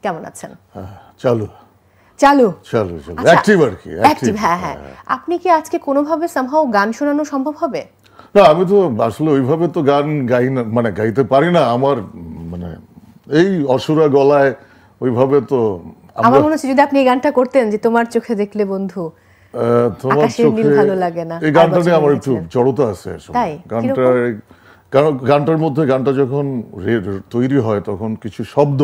কেমন আছেন? চালু চালু চালু চালু অ্যাক্টিভ আর কি অ্যাক্টিভ। হ্যাঁ হ্যাঁ, আপনি কি আজকে কোনোভাবে সামহাও গান শোনানো সম্ভব হবে? না, আমি তো আসলে ওইভাবে তো গান গাই না, মানে গাইতে পারি না। আমার মানে এই অসুরা গলায় ওইভাবে তো আমার মনে হচ্ছে যদি আপনি এই গানটা করতেন যে তোমার চোখে দেখলে বন্ধু তোমার চোখে ভালো লাগে না, এই গানটা নিয়ে আমার একটু জড়তা আছে আসলে। গানটার মধ্যে গানটা যখন তৈরি হয় তখন কিছু শব্দ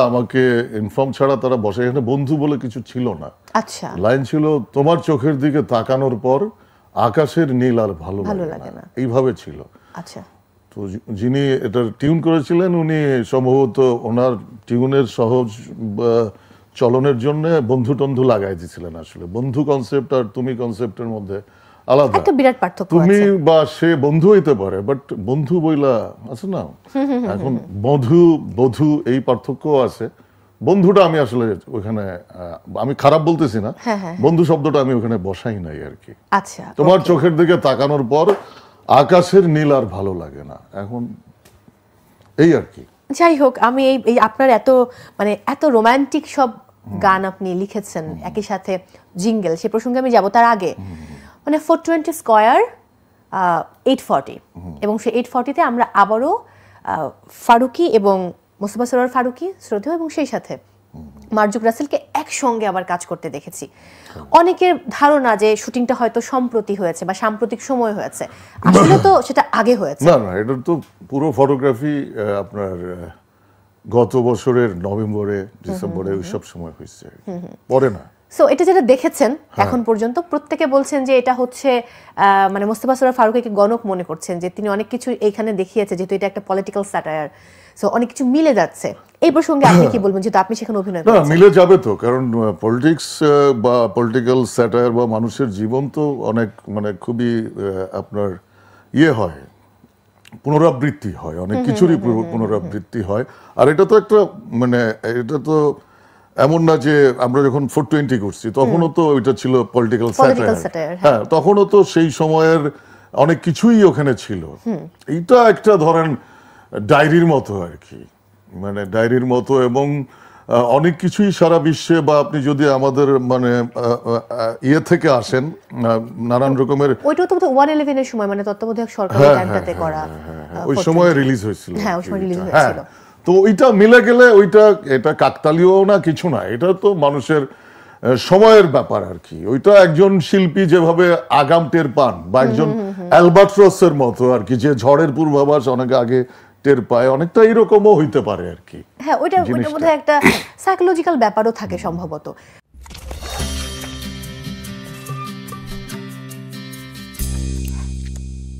আমাকে ইনফর্ম ছাড়া তারা বসে, এখানে বন্ধু বলে কিছু ছিল না। আচ্ছা, লাইন ছিল তোমার চোখের দিকে তাকানোর পর আকাশের নীল আর ভালো লাগে না, এইভাবে ছিল। আচ্ছা, তো যিনি এটার টিউন করেছিলেন উনি সম্ভবত ওনার টিউনের সহজ চলনের জন্য বন্ধু টন্ধু লাগাই দিয়েছিলেন। আসলে বন্ধু কনসেপ্ট আর তুমি কনসেপ্টের মধ্যে আলাদা, একটা বিরাট পার্থক্য। তুমি বা সে বন্ধু হইতে পারে, বাট বন্ধু বইলা আছে না, এখন বধূ বধূ এই পার্থক্য আছে। বন্ধুটা আমি আসলে ওখানে, আমি খারাপ বলতেছি না, বন্ধু শব্দটা আমি ওখানে বসাই নাই আর কি। আচ্ছা, তোমার চোখের দিকে তাকানোর পর আকাশের নীল আর ভালো লাগে না, এখন এই আর কি। যাই হোক, আমি এই আপনার এত রোমান্টিক সব গান আপনি লিখেছেন, একই সাথে জিঙ্গেল, সে প্রসঙ্গে আমি যাব। তার আগে 420 স্কয়ার 840, এবং সেই 840-তে আমরা আবারও ফারুকী এবং মোস্তফা সরোয়ার ফারুকী শ্রদ্ধেয় এবং সেই সাথে মার্জুক রাসেলকে একসঙ্গে আবার কাজ করতে দেখেছি। অনেকের ধারণা যে শুটিংটা হয়তো সম্প্রতি হয়েছে বা সাম্প্রতিক সময় হয়েছে, আসলে তো সেটা আগে হয়েছে। না না, এটা তো পুরো ফটোগ্রাফি আপনার গত বছরের নভেম্বরে ডিসেম্বরে ওইসব সময় হয়েছে, পরে না। সো এটা যেটা দেখেছেন এখন পর্যন্ত, প্রত্যেকে বলছেন যে এটা হচ্ছে মানে মোস্তফা সরোয়ার ফারুকীকে গণক মনে করছেন, যে তিনি অনেক কিছু এইখানে দেখিয়েছে, যেহেতু এটা একটা পলিটিক্যাল স্যাটায়ার, সো অনেক কিছু মিলে যাচ্ছে। এই প্রসঙ্গে আপনি কি বলবেন, যেহেতু আপনি সেখানে অভিনয় করেছেন? না, মিলে যাবে তো, কারণ পলিটিক্স বা পলিটিক্যাল স্যাটায়ার বা মানুষের জীবন তো অনেক খুবই আপনার হয়, পুনরাবৃত্তি হয়, অনেক কিছুরই পুনরাবৃত্তি হয়। আর এটা তো একটা এটা তো এমন না যে আমরা যখন 420 করছি তখনও তো ওইটা ছিল পলিটিক্যাল স্যাটায়ার। হ্যাঁ, তখনও তো সেই সময়ের অনেক কিছুই ওখানে ছিল। এইটা একটা ধরেন ডায়েরির মতো আর কি, ডায়েরির মতো, এবং অনেক কিছুই সারা বিশ্বে, বা আপনি যদি আমাদের ইয়ে থেকে আসেন, নানান রকমের, ওইটা তো 111 এর সময়, তত্ত্বাবধায়ক সরকারের টাইমটাতে করা, ওই সময় রিলিজ হয়েছিল। হ্যাঁ, ওই সময় রিলিজ হয়েছিল। তো ওইটা মিলে গেলে এটা কাকতালীয় না, কিছু না, এটা তো মানুষের সময়ের ব্যাপার আর কি। ওইটা একজন শিল্পী যেভাবে আগাম টের পান, বা একজন অ্যালবাট্রসের মতো আর কি, যে ঝড়ের পূর্বাভাস অনেক আগে টের পায়, অনেকটা এরকমও হইতে পারে আর কি। হ্যাঁ, ওইটার মধ্যে একটা সাইকোলজিক্যাল ব্যাপারও থাকে সম্ভবত।